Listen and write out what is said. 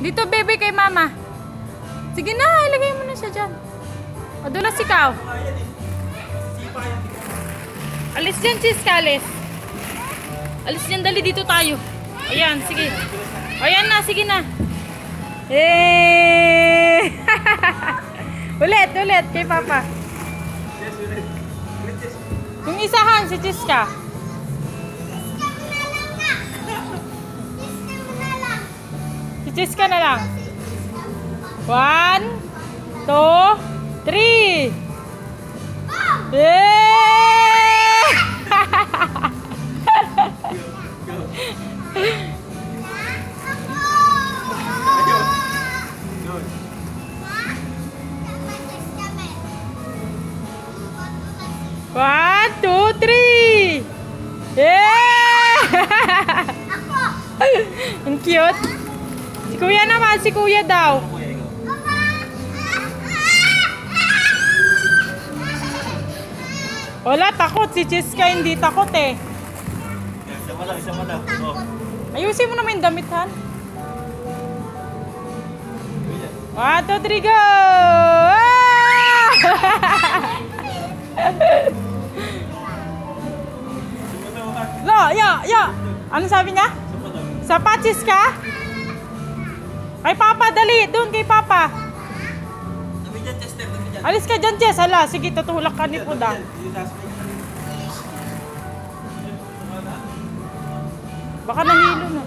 Dito, baby, kay mama. Sige na, ilagay mo na siya dyan. O, dulas ikaw. Alis dyan, Chiska, alis. Alis dyan, dali, dito tayo. Ayan, sige. Ayan na, sige na. Eh! Ulit, kay papa. Yung isahan, si Chiska. Si Chiska na lang. 1, 2, 3. Eh! One, two, three! Yeah! Ang cute. Si kuya naman, si kuya daw. Wala, takot. Si Chiska hindi takot eh. Isa mo daw. Oh. Ayusin mo naman yung damit, Han. 1, 2, 3, go! Ya! Ano sabi niya? Sa patches ka? Kay Papa, dali. Doon kay Papa. Alis ka dyan, Jess. Hala, sige, tutulak ka ni Puda. Baka nahilo na.